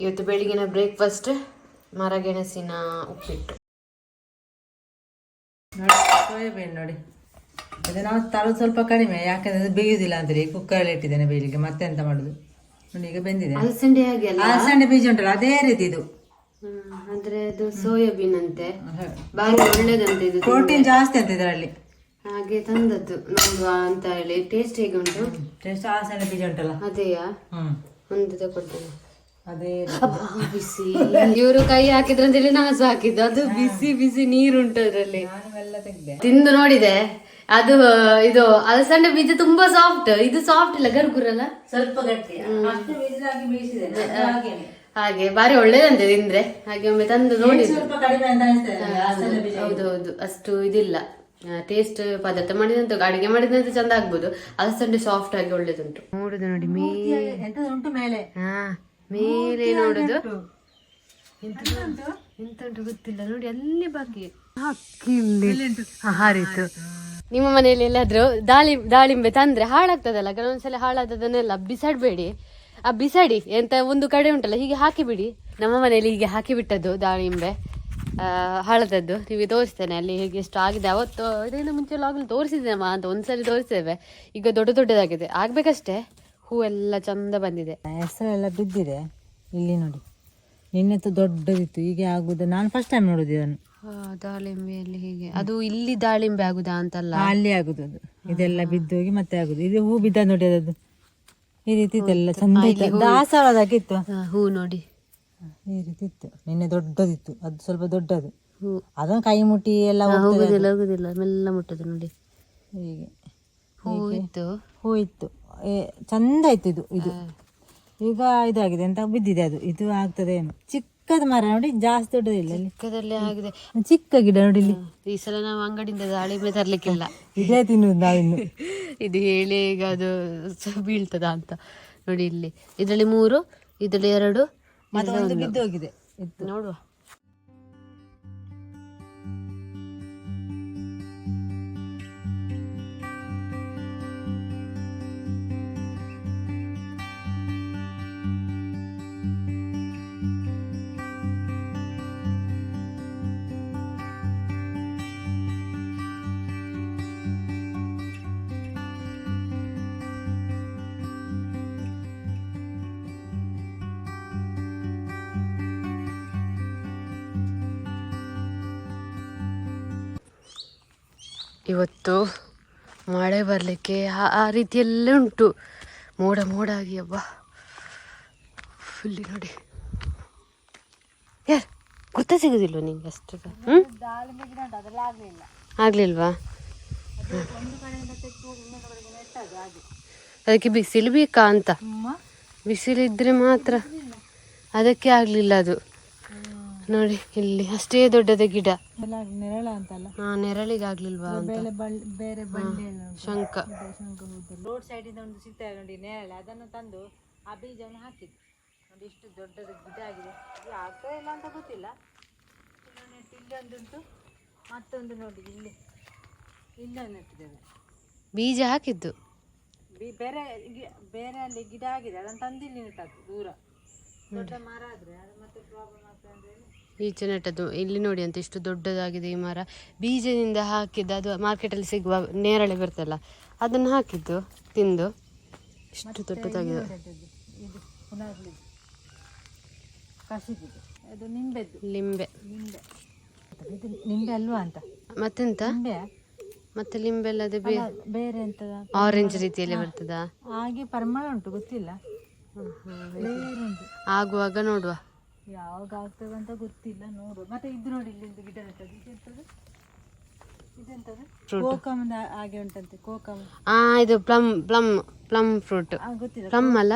ಇವತ್ತು ಬೆಳಿಗಿನ ಬ್ರೇಕ್ಫಾಸ್ಟ್ ಮರಗೆಣಸಿನ ಉಪ್ಪಿಟ್ಟು. ಸೋಯಾಬೀನ್ ನೋಡಿ, ಅದು ನಾವು ತರೋದು ಸ್ವಲ್ಪ ಕಡಿಮೆ, ಯಾಕಂದ್ರೆ ಅದು ಬೇಯುವುದಿಲ್ಲ ಅಂದ್ರೆ ಕುಕ್ಕರಲ್ಲಿ ಇಟ್ಟಿದ್ದೇನೆ ಬೇಯಲಿಕ್ಕೆ. ಮತ್ತೆ ಎಂತ ಮಾಡುದು ನೋಡಿ, ಈಗ ಬೆಂದಿದೆ. ಅಲಸಂಡೆ ಹಾಗೆ ಅಲ್ಲ, ಅಲಸಂಡೆ ಬೀಜ ಉಂಟಲ್ಲ ಅದೇ ರೀತಿ ಇದು. ಅಂದ್ರೆ ಅದು ಸೋಯಾಬೀನ್ ಅಂತೆ, ಬಾರಿ ಒಳ್ಳೇದಂತೆ, ಇದು ಪ್ರೋಟೀನ್ ಜಾಸ್ತಿ ಅಂತ ಇದರಲ್ಲಿ. ಹಾಗೆ ತಂದದ್ದು ನೋಡುವ ಅಂತ ಹೇಳಿ. ಟೇಸ್ಟ್ ಹೇಗೆ ಉಂಟು? ಟೇಸ್ಟ್ ಅಲಸಂಡೆ ಬೀಜ ಉಂಟಲ್ಲ ಅದೇಯಾ? ಒಂದು ತಗೊಳ್ತೇನೆ. ಅದೇ ಬಿಸಿ. ಇವರು ಕೈ ಹಾಕಿದ್ರ ಅಂತ ಹೇಳಿ ನಾಸು ಹಾಕಿದ್ದು, ಅದು ಬಿಸಿ ಬಿಸಿ ನೀರುಂಟು ಅದರಲ್ಲಿ. ತಿಂದು ನೋಡಿದೆ, ಅದು ಇದು ಅಲಸಂಡೆ ಬೀಜ ತುಂಬಾ ಸಾಫ್ಟ್, ಇದು ಸಾಫ್ಟ್ ಇಲ್ಲ, ಗರ್ಗುರಲ್ಲ, ಸ್ವಲ್ಪ ಗಟ್ಟಿ. ಹಾಗೆ ಬಾರಿ ಒಳ್ಳೇದಂತೆ ತಿಂದ್ರೆ. ಹಾಗೆ ಒಮ್ಮೆ ತಂದು ನೋಡಿ. ಹೌದೌದು, ಅಷ್ಟು ಇದಿಲ್ಲ ಟೇಸ್ಟ್. ಪದಾರ್ಥ ಮಾಡಿದಂತ ಅಡಿಗೆ ಮಾಡಿದಂತ ಚಂದ ಆಗ್ಬೋದು, ಅಲಸಂಡೆ ಸಾಫ್ಟ್ ಆಗಿ ಒಳ್ಳೇದುಂಟು. ನೋಡುದು ನೋಡಿ ಉಂಟು ಮೇಲೆ. ಹಾ, ಮೇಲೆ ನೋಡುದು ಎಂತ ಉಂಟು ಗೊತ್ತಿಲ್ಲ ನೋಡಿ, ಅಲ್ಲಿ ಬಾಕಿ ಹಾರಿತು. ನಿಮ್ಮ ಮನೆಯಲ್ಲಿ ಎಲ್ಲಾದ್ರೂ ದಾಳಿಂಬೆ ತಂದ್ರೆ ಹಾಳಾಗ್ತದಲ್ಲ, ಕೆಲವೊಂದ್ಸಲ ಹಾಳಾದದನ್ನೆಲ್ಲ ಬಿಸಾಡ್ಬೇಡಿ. ಆ ಬಿಸಾಡಿ ಎಂತ ಒಂದು ಕಡೆ ಉಂಟಲ್ಲ ಹೀಗೆ ಹಾಕಿಬಿಡಿ. ನಮ್ಮ ಮನೆಯಲ್ಲಿ ಹೀಗೆ ಹಾಕಿ ಬಿಟ್ಟದ್ದು ದಾಳಿಂಬೆ ಹಾಳದದ್ದು. ನಿಮಗೆ ತೋರಿಸ್ತೇನೆ ಅಲ್ಲಿ ಹೇಗೆ ಎಷ್ಟು ಆಗಿದೆ. ಅವತ್ತು ಇದರಿಂದ ಮುಂಚೆ ಲಾಗಲ್ಲಿ ತೋರಿಸಿದ್ದೇನೆ ಅಂತ, ಒಂದ್ಸಲಿ ತೋರಿಸ್ತೇವೆ. ಈಗ ದೊಡ್ಡ ದೊಡ್ಡದಾಗಿದೆ, ಆಗ್ಬೇಕಷ್ಟೇ. ಹೂವೆಲ್ಲ ಚಂದ ಬಂದಿದೆ, ಹೆಸರೆಲ್ಲ ಬಿದ್ದಿದೆ. ಇಲ್ಲಿ ನೋಡಿ, ನಿನ್ನೆತ್ತು ದೊಡ್ಡದಿತ್ತು, ಹೀಗೆ ಆಗುದು. ನಾನು ಫಸ್ಟ್ ಟೈಮ್ ನೋಡುದು ಇದನ್ನು. ದಾಳಿಂಬೆಯಲ್ಲಿ ಹೀಗೆ ಅದು ಇಲ್ಲಿ ದಾಳಿಂಬೆ ಆಗುದಾ ಅಂತಲ್ಲ, ಅಲ್ಲಿ ಆಗುದು ಅದು. ಇದೆಲ್ಲ ಬಿದ್ದೋಗಿ ಮತ್ತೆ ಆಗುದು. ಇದು ಹೂ ಬಿದ್ದ ನೋಡಿ, ಅದದ್ದು ಈ ರೀತಿ ಇತ್ತೆಲ್ಲ ಚಂದ ಇತ್ತು. ದಾಸವಾಳದಾಗಿತ್ತು ಹೂ ನೋಡಿ, ಈ ರೀತಿ ಇತ್ತು. ನಿನ್ನೆ ದೊಡ್ಡದಿತ್ತು, ಅದು ಸ್ವಲ್ಪ ದೊಡ್ಡದು. ಅದನ್ನು ಕೈ ಮುಟ್ಟಿ ಎಲ್ಲ ಹೋಗುದಿಲ್ಲ, ಮೆಲ್ಲ ಮುಟ್ಟದು ನೋಡಿ. ಹೀಗೆ ಹೂ ಇತ್ತು, ಚಂದ ಇತ್ತು. ಇದು ಈಗ ಇದಾಗಿದೆ ಅಂತ ಬಿದ್ದಿದೆ. ಅದು ಆಗ್ತದೆ ಏನು. ಚಿಕ್ಕದ ಮರ ನೋಡಿ, ಜಾಸ್ತಿ ದೊಡ್ಡದಿಲ್ಲ. ಚಿಕ್ಕದಲ್ಲೇ ಆಗಿದೆ, ಚಿಕ್ಕ ಗಿಡ ನೋಡಿ. ಇಲ್ಲಿ ಈ ಸಲ ನಾವು ಅಂಗಡಿಯಿಂದ ದಾಳಿಂಬೆ ತರ್ಲಿಕ್ಕಿಲ್ಲ, ಇದೇ ತಿನ್ನುದು ನಾವಿನ್ನು. ಇದು ಹೇಳಿ ಈಗ ಅದು ಬೀಳ್ತದ ಅಂತ ನೋಡಿ. ಇಲ್ಲಿ ಇದರಲ್ಲಿ 3, ಇದರಲ್ಲಿ 2, ಮತ್ತೆ ಒಂದು ಬಿದ್ದೋಗಿದೆ. ನೋಡುವ. ಇವತ್ತು ಮಳೆ ಬರಲಿಕ್ಕೆ ಆ ರೀತಿಯಲ್ಲೇ ಉಂಟು, ಮೋಡ ಮೋಡ ಆಗಿ. ಹಬ್ಬ ಫುಲ್ಲಿ ನೋಡಿ. ಯಾರು ಗೊತ್ತ ಸಿಗುದಿಲ್ವ ನಿಂಗೆ ಅಷ್ಟು? ಆಗ್ಲಿಲ್ವಾ? ಅದಕ್ಕೆ ಬಿಸಿಲು ಬೇಕಾ ಅಂತ, ಬಿಸಿಲಿದ್ರೆ ಮಾತ್ರ. ಅದಕ್ಕೆ ಆಗ್ಲಿಲ್ಲ ಅದು ನೋಡಿ. ಇಲ್ಲಿ ಅಷ್ಟೇ ದೊಡ್ಡದ ಗಿಡ, ನೆರಳ ಅಂತಲ್ಲ. ನೆರಳಿಗೆ ಆಗ್ಲಿಲ್ವಾ ಅಂತ. ಬೇರೆ ಶಂಕ ರೋಡ್ ಸೈಡ್ ಇಂದ ಒಂದು ಸಿಗ್ತದೆ ನೋಡಿ ನೆರಳು, ಅದನ್ನು ತಂದು ಆ ಬೀಜವನ್ನು ಹಾಕಿದ್ದು ನೋಡಿ. ಇಷ್ಟು ದೊಡ್ಡದ ಗಿಡ ಆಗಿದೆ. ಆಗ್ತದೆ ಇಲ್ಲ ಅಂತ ಗೊತ್ತಿಲ್ಲ. ಇಲ್ಲಿ ಒಂದುಂಟು, ಮತ್ತೊಂದು ನೋಡಿ ಇಲ್ಲಿ ಇಲ್ಲೊಂದು ನೆಟ್ಟಿದ್ದೇವೆ. ಬೀಜ ಹಾಕಿದ್ದು ಬೇರೆ ಅಲ್ಲಿ ಗಿಡ ಆಗಿದೆ, ಅದನ್ನು ತಂದಿಲ್ಲಿ ನೆಟ್ಟದ್ದು. ದೂರ ದೊಡ್ಡ ಮರ ಆದ್ರೆ ಅದು ಮತ್ತೆ ಪ್ರಾಬ್ಲಮ್ ಆಗ್ತದೆ ಅಂತ ಹೇಳಿ ಈಚೆ ನೆಟ್ಟದ್ದು. ಇಲ್ಲಿ ನೋಡಿ ಅಂತ ಇಷ್ಟು ದೊಡ್ಡದಾಗಿದೆ ಈ ಮರ. ಬೀಜದಿಂದ ಹಾಕಿದ್ದು, ಅದು ಮಾರ್ಕೆಟಲ್ಲಿ ಸಿಗುವ ನೇರಳೆ ಬರ್ತಲ್ಲ, ಅದನ್ನು ಹಾಕಿದ್ದು ತಿಂದು ಇಷ್ಟು ದೊಡ್ಡದಾಗಿದೆ. ಅದು ನಿಂಬೆದ್ದು. ಲಿಂಬೆ ನಿಂಬೆ ಅಲ್ವಾ ಅಂತ. ಮತ್ತೆಂತ ಮತ್ತೆ ಲಿಂಬೆ ಅಲ್ಲದೆ ಬೇರೆ ಎಂತ ಆರೆಂಜ್ ರೀತಿಯಲ್ಲಿ ಬರ್ತದ ಹಾಗೆ ಪರಿಮಳ ಉಂಟು, ಗೊತ್ತಿಲ್ಲ. ಆಗುವಾಗ ನೋಡುವ, ಯಾವಾಗ ಆಗ್ತದೆ ಅಂತ ಗೊತ್ತಿಲ್ಲ, ನೋಡುವ. ಮತ್ತೆ ಇದು ನೋಡಿ, ಇಲ್ಲಿ ಗಿಡ ನೆಟ್ಟದ್ದು. ಇದೆಂತದು? ಕೋಕಮ್ ಹಾಗೆ ಉಂಟಂತೆ. ಕೋಕಮ್ ಇದು ಪ್ಲಮ್ ಫ್ರೂಟ್. ಗೊತ್ತಿಲ್ಲ, ಪ್ಲಮ್ ಅಲ್ಲ,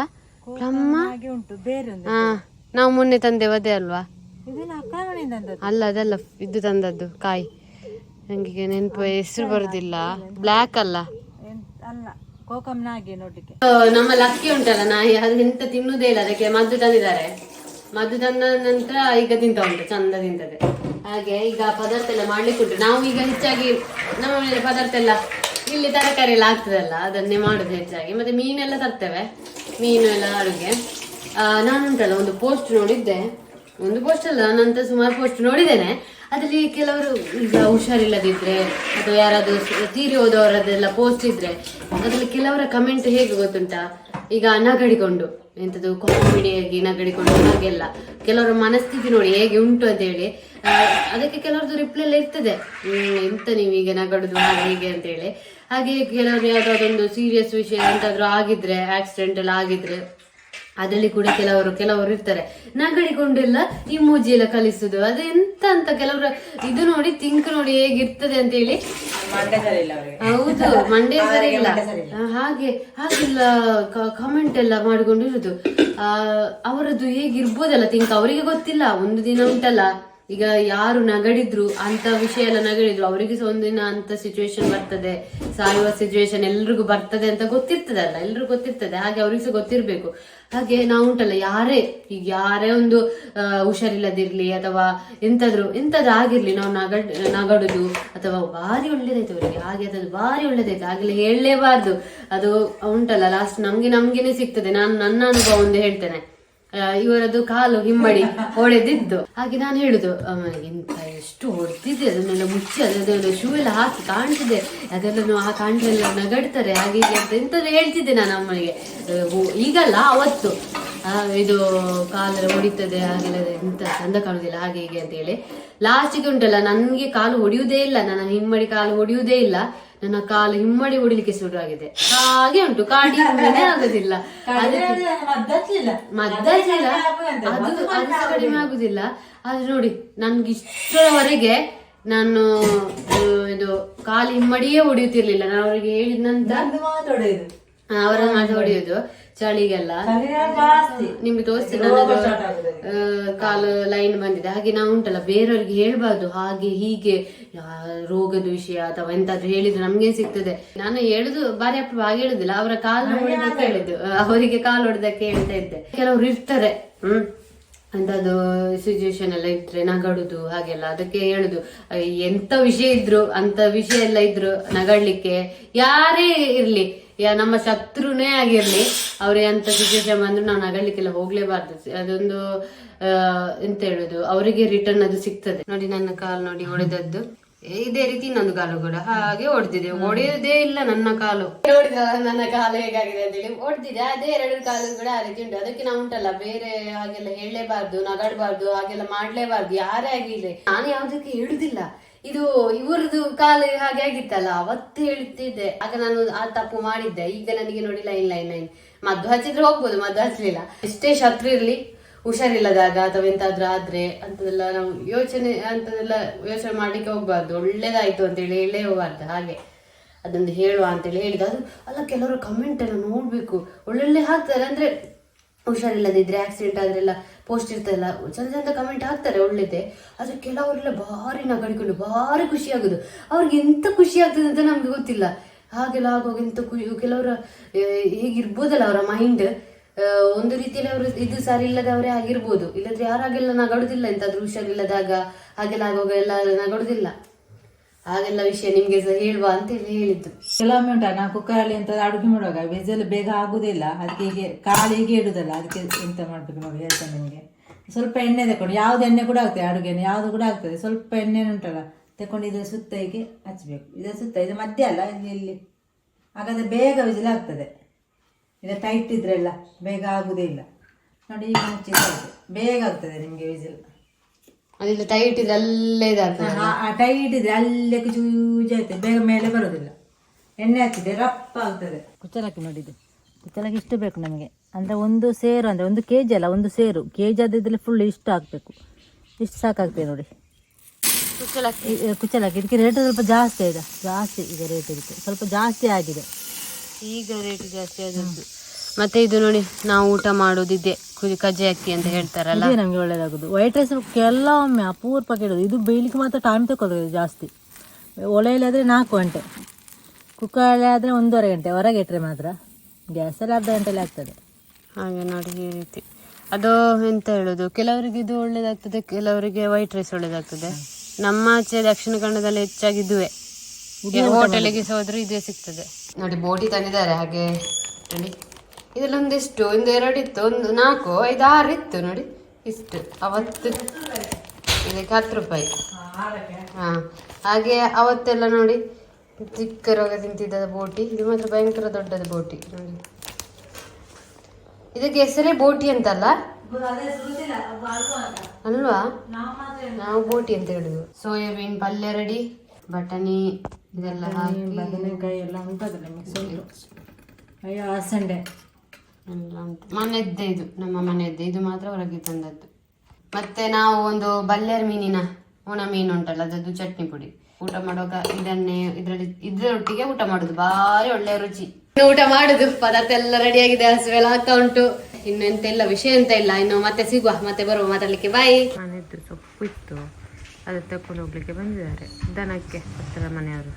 ಪ್ಲಮ್ ಹಾಗೆ ಉಂಟು. ಬೇರೆ ನಾವು ಮೊನ್ನೆ ತಂದೆವು ಅದೇ ಅಲ್ವಾ? ಅಲ್ಲ, ಅದಲ್ಲ, ಇದು ತಂದದ್ದು ಕಾಯಿ. ನಂಗೆ ನೆನಪು ಹೆಸರು ಬರುದಿಲ್ಲ. ಬ್ಲ್ಯಾಕ್ ಅಲ್ಲ, ಕೋಕಮ್ನ ಹಾಗೆ ನೋಡ್ಲಿಕ್ಕೆ. ನಮ್ಮ ಲಕ್ಕಿ ಉಂಟಲ್ಲ ನಾಯಿ, ಅದು ಎಂತ ತಿನ್ನುವುದೇ ಇಲ್ಲ. ಅದಕ್ಕೆ ಮದ್ದು ತಂದಿದ್ದಾರೆ. ಮದ್ದು ತಂದ ನಂತರ ಈಗ ತಿಂತ ಉಂಟು, ಚಂದ ತಿಂತದೆ. ಹಾಗೆ ಈಗ ಪದಾರ್ಥ ಎಲ್ಲ ಮಾಡ್ಲಿಕ್ಕೆ ಉಂಟು. ನಾವು ಈಗ ಹೆಚ್ಚಾಗಿ ನಮ್ಮ ಮನೆಯಲ್ಲಿ ಪದಾರ್ಥ ಎಲ್ಲ ಇಲ್ಲಿ ತರಕಾರಿ ಎಲ್ಲ ಆಗ್ತದಲ್ಲ, ಅದನ್ನೇ ಮಾಡುದು ಹೆಚ್ಚಾಗಿ. ಮತ್ತೆ ಮೀನೆಲ್ಲ ತರ್ತೇವೆ, ಮೀನು ಎಲ್ಲ ಅಡುಗೆ. ನಾನುಂಟಲ್ಲ ಒಂದು ಪೋಸ್ಟ್ ನೋಡಿದ್ದೆ, ಒಂದು ಪೋಸ್ಟ್ ಅಲ್ಲ, ನಾನಂತ ಸುಮಾರು ಪೋಸ್ಟ್ ನೋಡಿದ್ದೇನೆ. ಅದರಲ್ಲಿ ಕೆಲವರು ಈಗ ಹುಷಾರಿಲ್ಲದಿದ್ರೆ ಅಥವಾ ಯಾರಾದ್ರೂ ತೀರಿ ಹೋದವರದೆಲ್ಲ ಪೋಸ್ಟ್ ಇದ್ರೆ ಅದ್ರಲ್ಲಿ ಕೆಲವರ ಕಮೆಂಟ್ ಹೇಗೆ ಗೊತ್ತುಂಟಾ, ಈಗ ನಗಡಿಕೊಂಡು ಎಂಥದ್ದು ಕಾಮಿಡಿಯಾಗಿ ನಗಡಿಕೊಂಡು ಹಾಗೆಲ್ಲ ಕೆಲವರ ಮನಸ್ಥಿತಿ ನೋಡಿ ಹೇಗೆ ಉಂಟು ಅಂತ ಹೇಳಿ ಅದಕ್ಕೆ ಕೆಲವ್ರದ್ದು ರಿಪ್ಲೈ ಎಲ್ಲ ಇರ್ತದೆ. ಎಂತ ನೀವೀಗ ನಗಡುದು ಹಾಗೆ ಹೀಗೆ ಅಂತ ಹೇಳಿ. ಹಾಗೆ ಕೆಲವರು ಯಾವ್ದಾದೊಂದು ಸೀರಿಯಸ್ ವಿಷಯ ಎಂತಾದ್ರೂ ಆಗಿದ್ರೆ, ಆಕ್ಸಿಡೆಂಟ್ ಎಲ್ಲ ಆಗಿದ್ರೆ ಅದರಲ್ಲಿ ಕೂಡ ಕೆಲವರು ಇರ್ತಾರೆ ನಗಡಿಕೊಂಡೆಲ್ಲ ಇಮೋಜಿ ಎಲ್ಲ ಕಲಿಸುದು. ಅದು ಎಂತ ಅಂತ ಕೆಲವರು ಇದು ನೋಡಿ ಥಿಂಕ್ ನೋಡಿ ಹೇಗಿರ್ತದೆ ಅಂತ ಹೇಳಿ. ಹೌದು, ಮಂಡೇ ಸರಿ ಇಲ್ಲ ಹಾಗೆಲ್ಲ ಕಮೆಂಟ್ ಎಲ್ಲ ಮಾಡಿಕೊಂಡಿರುದು. ಅವರದ್ದು ಹೇಗಿರ್ಬೋದಲ್ಲ ಥಿಂಕ್, ಅವರಿಗೆ ಗೊತ್ತಿಲ್ಲ. ಒಂದು ದಿನ ಉಂಟಲ್ಲ, ಈಗ ಯಾರು ನಗಡಿದ್ರು ಅಂತ ವಿಷಯ ಎಲ್ಲ ನಗಡಿದ್ರು ಅವರಿಗೆ ಸಹ ಒಂದಿನ ಅಂತ ಸಿಚುವೇಶನ್ ಬರ್ತದೆ, ಸಾಯುವ ಸಿಚುವೇಶನ್ ಎಲ್ರಿಗೂ ಬರ್ತದೆ ಅಂತ ಗೊತ್ತಿರ್ತದಲ್ಲ, ಎಲ್ರಿಗೂ ಗೊತ್ತಿರ್ತದೆ. ಹಾಗೆ ಅವ್ರಿಗೆ ಸಹ ಗೊತ್ತಿರ್ಬೇಕು. ಹಾಗೆ ನಾವು ಉಂಟಲ್ಲ, ಯಾರೇ ಒಂದು ಹುಷಾರಿಲ್ಲದಿರ್ಲಿ ಅಥವಾ ಎಂತಾದ್ರೂ ಆಗಿರ್ಲಿ, ನಾವು ನಗಡುದು ಅಥವಾ ಭಾರಿ ಒಳ್ಳೇದಾಯ್ತು ಅವರಿಗೆ, ಹಾಗೆ ಅದು ಭಾರಿ ಒಳ್ಳೇದಾಯ್ತು ಹಾಗೆಲ್ಲ ಹೇಳಲೇಬಾರ್ದು. ಅದು ಉಂಟಲ್ಲ ಲಾಸ್ಟ್ ನಮ್ಗೇನೆ ಸಿಗ್ತದೆ. ನಾನು ನನ್ನ ಅನುಭವ ಒಂದು ಹೇಳ್ತೇನೆ. ಇವರದ್ದು ಕಾಲು ಹಿಮ್ಮಡಿ ಹೊಡೆದಿದ್ದು, ಹಾಗೆ ನಾನು ಹೇಳುದು ಇಂತ ಎಷ್ಟು ಹೊಡೆದಿದೆ, ಅದನ್ನೆಲ್ಲ ಮುಚ್ಚಿ ಅದೆಲ್ಲ ಶೂ ಎಲ್ಲ ಹಾಕಿ ಕಾಣ್ತಿದೆ, ಅದೆಲ್ಲ ಆ ಕಾಣ್ತೆಲ್ಲ ನಗಡ್ತಾರೆ ಹಾಗೆ ಹೀಗೆ ಅಂತ ಎಂತದ್ದು ಹೇಳ್ತಿದ್ದೆ ನಾನು ಅಮ್ಮನಿಗೆ. ಈಗಲ್ಲ ಅವತ್ತು ಇದು ಕಾಲೆಲ್ಲ ಹೊಡಿತದೆ ಹಾಗೆಲ್ಲ ಎಂತ ಚಂದ ಕಾಣುದಿಲ್ಲ ಹಾಗೆ ಹೀಗೆ ಅಂತ ಹೇಳಿ. ಲಾಸ್ಟಿಗೆ ಉಂಟಲ್ಲ, ನನ್ಗೆ ಕಾಲು ಹೊಡೆಯುವುದೇ ಇಲ್ಲ, ನನ್ನ ಹಿಮ್ಮಡಿ ಕಾಲು ಹೊಡೆಯುವುದೇ ಇಲ್ಲ, ನನ್ನ ಕಾಲು ಹಿಮ್ಮಡಿ ಹೊಡಿಲಿಕ್ಕೆ ಶುರು ಆಗಿದೆ. ಹಾಗೆ ಉಂಟು, ಕಾಡಿ ಆಗುದಿಲ್ಲ, ಮದ್ದಾಗಿಲ್ಲ, ಅದು ಕಡಿಮೆ ಆಗುದಿಲ್ಲ. ಆದ್ರೆ ನೋಡಿ, ನನ್ಗೆ ಇಷ್ಟರವರೆಗೆ ನಾನು ಇದು ಕಾಲು ಹಿಮ್ಮಡಿಯೇ ಹೊಡೆಯುತ್ತಿರ್ಲಿಲ್ಲ. ನಾನು ಅವರಿಗೆ ಹೇಳಿದ ನಂತರ ಅವರ ಮಾತು ಹೊಡೆಯುದು ಚಳಿಗೆಲ್ಲ. ನಿಮ್ಗೆ ತೋರಿಸ್ತೇನೆ, ಕಾಲು ಲೈನ್ ಬಂದಿದೆ. ಹಾಗೆ ನಾವು ಉಂಟಲ್ಲ ಬೇರೆಯವ್ರಿಗೆ ಹೇಳ್ಬಾರ್ದು ಹಾಗೆ ಹೀಗೆ ರೋಗದ ವಿಷಯ ಅಥವಾ ಎಂತಾದ್ರೂ ಹೇಳಿದ್ರೆ ನಮ್ಗೆ ಸಿಗ್ತದೆ. ನಾನು ಹೇಳುದು ಬಾರಿ ಹಾಗೆ ಹೇಳುದಿಲ್ಲ, ಅವರ ಕಾಲು ಹೊಡೆದಕ್ಕೆ ಹೇಳಿದ್ದು, ಅವರಿಗೆ ಕಾಲು ಹೊಡೆದಕ್ಕೆ ಹೇಳ್ತಾ ಇದ್ದೆ. ಕೆಲವ್ರು ಇರ್ತಾರೆ ಅಂತದ್ದು ಸಿಚುವೇಶನ್ ಎಲ್ಲ ಇದ್ರೆ ನಗಡುದು ಹಾಗೆಲ್ಲ, ಅದಕ್ಕೆ ಹೇಳುದು ಎಂತ ವಿಷಯ ಇದ್ರು ಅಂತ ವಿಷಯ ಎಲ್ಲ ಇದ್ರು ನಗಡ್ಲಿಕ್ಕೆ ಯಾರೇ ಇರ್ಲಿ, ನಮ್ಮ ಶತ್ರುನೇ ಆಗಿರ್ಲಿ, ಅವ್ರಿಗೆ ಅಂತ ಸಿಚುವೇಶನ್ ಬಂದ್ರು ನಾವು ನಗಡ್ಲಿಕ್ಕೆಲ್ಲ ಹೋಗ್ಲೇಬಾರ್ದು. ಅದೊಂದು ಎಂತ ಹೇಳುದು, ಅವರಿಗೆ ರಿಟರ್ನ್ ಅದು ಸಿಗ್ತದೆ. ನೋಡಿ ನನ್ನ ಕಾಲು ನೋಡಿ ಹೊಡೆದದ್ದು ಇದೇ ರೀತಿ, ನನ್ನ ಕಾಲು ಕೂಡ ಹಾಗೆ ಹೊಡೆದಿದೆ, ಹೊಡೆಯುವುದೇ ಇಲ್ಲ ನನ್ನ ಕಾಲು. ನೋಡಿದ ನನ್ನ ಕಾಲು ಹೇಗಾಗಿದೆ ಅಂತ ಹೇಳಿ ಹೊಡೆದಿದೆ, ಅದೇ 2 ಕಾಲು ಕೂಡ ಆ ರೀತಿ ಉಂಟು. ಅದಕ್ಕೆ ನಾವು ಉಂಟಲ್ಲ ಬೇರೆ ಹಾಗೆಲ್ಲ ಹೇಳಲೇಬಾರ್ದು, ನಗಡಬಾರ್ದು, ಹಾಗೆಲ್ಲ ಮಾಡ್ಲೇಬಾರ್ದು ಯಾರೇ ಆಗಿರ್ಲಿ. ನಾನು ಯಾವ್ದಕ್ಕೆ ಹೇಳುದಿಲ್ಲ, ಇದು ಇವ್ರದ್ದು ಕಾಲು ಹಾಗೆ ಆಗಿತ್ತಲ್ಲ ಅವತ್ತು ಹೇಳ್ತಿದ್ದೆ, ಆಗ ನಾನು ಆ ತಪ್ಪು ಮಾಡಿದ್ದೆ. ಈಗ ನನಗೆ ನೋಡಿ ಲೈನ್ ಮದ್ದು ಹಚ್ಚಿದ್ರೆ ಹೋಗ್ಬೋದು, ಮದ್ದು ಹಚ್ಚಲಿಲ್ಲ. ಎಷ್ಟೇ ಶತ್ರು ಇರ್ಲಿ, ಹುಷಾರಿಲ್ಲದಾಗ ಅಥವಾ ಎಂತಾದ್ರೂ ಆದ್ರೆ ಅಂತದೆಲ್ಲ ನಾವು ಯೋಚನೆ ಮಾಡ್ಲಿಕ್ಕೆ ಹೋಗ್ಬಾರ್ದು. ಒಳ್ಳೇದಾಯ್ತು ಅಂತೇಳಿ ಹೇಳೇ ಹೋಗ್ಬಾರ್ದು. ಹಾಗೆ ಅದೊಂದು ಹೇಳುವ ಅಂತೇಳಿ ಹೇಳಿದ. ಅದು ಅಲ್ಲ, ಕೆಲವರು ಕಮೆಂಟ್ ಎಲ್ಲ ನೋಡ್ಬೇಕು, ಒಳ್ಳೊಳ್ಳೆ ಹಾಕ್ತಾರೆ. ಅಂದ್ರೆ ಹುಷಾರಿಲ್ಲದಿದ್ರೆ ಆಕ್ಸಿಡೆಂಟ್ ಆದ್ರೆಲ್ಲ ಪೋಸ್ಟ್ ಇರ್ತದಲ್ಲ, ಚಂದ ಕಮೆಂಟ್ ಹಾಕ್ತಾರೆ ಒಳ್ಳೇದೇ. ಆದ್ರೆ ಕೆಲವರೆಲ್ಲ ಭಾರಿ ನಗಡಿಕೊಂಡು ಭಾರಿ ಖುಷಿ ಆಗುದು. ಅವ್ರಿಗೆ ಎಂತ ಖುಷಿ ಆಗ್ತದೆ ಅಂತ ನಮ್ಗೆ ಗೊತ್ತಿಲ್ಲ. ಹಾಗೆಲ್ಲ ಆಗುವಾಗ ಎಂತ ಕೆಲವರ ಹೇಗಿರ್ಬೋದಲ್ಲ ಅವರ ಮೈಂಡ್, ಒಂದು ರೀತಿಯಲ್ಲಿ ಅವರು ಇದು ಸರಿ ಇಲ್ಲದವರೇ ಆಗಿರ್ಬೋದು. ಇಲ್ಲದ್ರೆ ಯಾರಾಗೆಲ್ಲ ನಗಡುದಿಲ್ಲ, ಎಂತಾದ್ರೂ ಹುಷಾರಿಲ್ಲದಾಗ ಹಾಗೆಲ್ಲ ಆಗುವಾಗ ಎಲ್ಲ ನಗಡುದಿಲ್ಲ. ಹಾಗೆಲ್ಲ ವಿಷಯ ನಿಮ್ಗೆ ಸಹ ಹೇಳುವ ಅಂತ ಹೇಳಿದ್ದು. ಕೆಲವೊಮ್ಮೆ ಉಂಟ, ನಾವು ಕುಕ್ಕರಲ್ಲಿ ಎಂತ ಅಡುಗೆ ಮಾಡುವಾಗ ವೆಜಲ್ ಬೇಗ ಆಗುದಿಲ್ಲ, ಅದಕ್ಕೆ ಹೀಗೆ ಕಾಲು ಹೀಗೆ ಇಡುದಲ್ಲ, ಅದಕ್ಕೆ ಎಂತ ಮಾಡ್ಬೇಕು ನೋಡಿ ಹೇಳ್ತೇನೆ ನಿಮಗೆ. ಸ್ವಲ್ಪ ಎಣ್ಣೆ ತಕೊಂಡು, ಯಾವ್ದು ಎಣ್ಣೆ ಕೂಡ ಆಗ್ತದೆ, ಅಡುಗೆ ಯಾವ್ದು ಕೂಡ ಆಗ್ತದೆ. ಸ್ವಲ್ಪ ಎಣ್ಣೆ ಉಂಟಲ್ಲ ತಕೊಂಡು ಇದರ ಸುತ್ತ ಹೀಗೆ ಹಚ್ಬೇಕು. ಇದರ ಸುತ್ತ, ಇದು ಮಧ್ಯ ಅಲ್ಲ, ಇಲ್ಲಿ ಹಾಗಾದ್ರೆ ಬೇಗ ವಿಜಿಲ್ ಆಗ್ತದೆ. ಇದು ಟೈಟ್ ಇದ್ರೆಲ್ಲ ಬೇಗ ಆಗುದೇ ಇಲ್ಲ ನೋಡಿ. ಈಗ ಮುಚ್ಚಿದ್ರೆ ಬೇಗ ಆಗ್ತದೆ ನಿಮ್ಗೆ ವಿಜಿಲ್. ಅದೆಲ್ಲ ಟೈಟ್ ಇದ್ರೆ ಅಲ್ಲೇ ಟೈಟ್ ಇದ್ರೆ ಅಲ್ಲೇ ಚೂಜಿ ಆಯ್ತದೆ, ಬೇಗ ಮೇಲೆ ಬರೋದಿಲ್ಲ. ಎಣ್ಣೆ ಹಾಕಿದ್ರೆ ರಪ್ಪ ಆಗ್ತದೆ. ಕುಚ್ಚಲಕ್ಕಿ ನೋಡಿದ್ದು, ಕುಚ್ಚಲಕ್ಕಿ ಇಷ್ಟು ಬೇಕು ನಮಗೆ. ಅಂದರೆ ಒಂದು ಸೇರು, ಅಂದರೆ 1 kg ಅಲ್ಲ, ಒಂದು ಸೇರು. kg ಆದಿದ್ರಲ್ಲಿ ಫುಲ್ ಇಷ್ಟು ಹಾಕಬೇಕು. ಇಷ್ಟು ಸಾಕಾಗ್ತದೆ ನೋಡಿ ಕುಚ್ಚಲಕ್ಕಿ. ಇದಕ್ಕೆ ರೇಟ್ ಸ್ವಲ್ಪ ಜಾಸ್ತಿ ಇದೆ, ಈಗ ರೇಟ್ ಇದಕ್ಕೆ ಸ್ವಲ್ಪ ಜಾಸ್ತಿ ಆಗಿದೆ. ಈಗ ರೇಟ್ ಜಾಸ್ತಿ ಆದದ್ದು. ಮತ್ತೆ ಇದು ನೋಡಿ, ನಾವು ಊಟ ಮಾಡೋದಿದೆ ಕಜ್ಜೆ ಅಕ್ಕಿ ಅಂತ ಹೇಳ್ತಾರಲ್ಲ, ನಮ್ಗೆ ಒಳ್ಳೇದಾಗುದು. ವೈಟ್ ರೈಸ್ ಕೆಲವೊಮ್ಮೆ ಅಪೂರ್ವ ಇಡೋದು. ಇದು ಬೇಯಲಿಕ್ಕೆ ಮಾತ್ರ ಟೈಮ್ ತಗೊಳ್ಳೋದು ಜಾಸ್ತಿ. ಒಲೆಯಲ್ಲಿ ಆದರೆ 4 ಗಂಟೆ, ಕುಕ್ಕರಲ್ಲಿ ಆದರೆ 1.5 ಗಂಟೆ, ಹೊರಗೆ ಇಟ್ಟರೆ ಮಾತ್ರ. ಗ್ಯಾಸಲ್ಲಿ ಅರ್ಧ ಗಂಟೆಯಲ್ಲಿ ಆಗ್ತದೆ. ಹಾಗೆ ನೋಡಿ ಈ ರೀತಿ. ಅದು ಎಂತ ಹೇಳೋದು, ಕೆಲವರಿಗೆ ಇದು ಒಳ್ಳೇದಾಗ್ತದೆ, ಕೆಲವರಿಗೆ ವೈಟ್ ರೈಸ್ ಒಳ್ಳೇದಾಗ್ತದೆ. ನಮ್ಮ ಆಚೆ ದಕ್ಷಿಣ ಕನ್ನಡದಲ್ಲಿ ಹೆಚ್ಚಾಗಿ ಇದುವೆ, ಹೋಟೆಲಿಗೆ ಹೋದ್ರು ಇದೇ ಸಿಗ್ತದೆ ನೋಡಿ. ಬೋಟಿ ತಂದಿದ್ದಾರೆ ಹಾಗೆ ನೋಡಿ, ಇದರಲ್ಲಿ ಒಂದಿಷ್ಟು ಒಂದು 2 ಇತ್ತು, ಒಂದು 4, 5, 6 ಇತ್ತು ನೋಡಿ. ಇಷ್ಟು ಅವತ್ತು ಇದಕ್ಕೆ 10 ರೂಪಾಯಿ. ಹಾ, ಹಾಗೆ ಅವತ್ತೆಲ್ಲ ನೋಡಿ ಚಿಕ್ಕ ರೋಗ ತಿಂತಿದ್ದ ಬೋಟಿ. ಇದು ಮಾತ್ರ ಭಯಂಕರ ದೊಡ್ಡದು ಬೋಟಿ ನೋಡಿ. ಇದಕ್ಕೆ ಹೆಸರೇ ಬೋಟಿ ಅಂತಲ್ಲ ಅಲ್ವಾ, ನಾವು ಬೋಟಿ ಅಂತ ಹೇಳುದು. ಸೋಯಾಬೀನ್ ಪಲ್ಯ ರೆಡಿ, ಬಟಾಣಿ ಇದೆಲ್ಲ ಹಾಕಿ, ಬದನೆಕಾಯಿ ಎಲ್ಲ ಉಂಟದಲ್ಲ ಮಿಕ್ಸ್ ಉಂಟು. ಅಯ್ಯೋ ಸಂಡೆ ಎಲ್ಲ ಉಂಟು. ಮನೆಯದ್ದೇ ಇದು, ನಮ್ಮ ಮನೆಯದ್ದೇ. ಇದು ಮಾತ್ರ ಹೊರಗೆ ತಂದದ್ದು. ಮತ್ತೆ ನಾವು ಒಂದು ಬಲ್ಲೇರ್ ಮೀನಿನ ಒಣ ಮೀನು ಉಂಟಲ್ಲ, ಅದದ್ದು ಚಟ್ನಿ ಪುಡಿ. ಊಟ ಮಾಡುವಾಗ ಇದನ್ನೇ ಇದರೊಟ್ಟಿಗೆ ಊಟ ಮಾಡುದು, ಭಾರಿ ಒಳ್ಳೆ ರುಚಿ. ಊಟ ಮಾಡುದು, ಪದಾರ್ಥ ಎಲ್ಲ ರೆಡಿ ಆಗಿದೆ, ಹಸುವೆಲ್ಲ ಆಗ್ತಾ ಉಂಟು. ಇನ್ನು ಎಂತೆಲ್ಲ ವಿಷಯ ಎಂತ ಇಲ್ಲ. ಇನ್ನು ಮತ್ತೆ ಸಿಗುವ, ಮತ್ತೆ ಬರುವ ಮಾತಾಡ್ಲಿಕ್ಕೆ. ಬಾಯ್. ಮನೆಯದ್ದು ಸೊಪ್ಪು ಇತ್ತು, ಅದು ತಕೊಂಡು ಹೋಗ್ಲಿಕ್ಕೆ ಬಂದಿದ್ದಾರೆ ದನಕ್ಕೆ, ಹತ್ತಿರ ಮನೆಯವರು.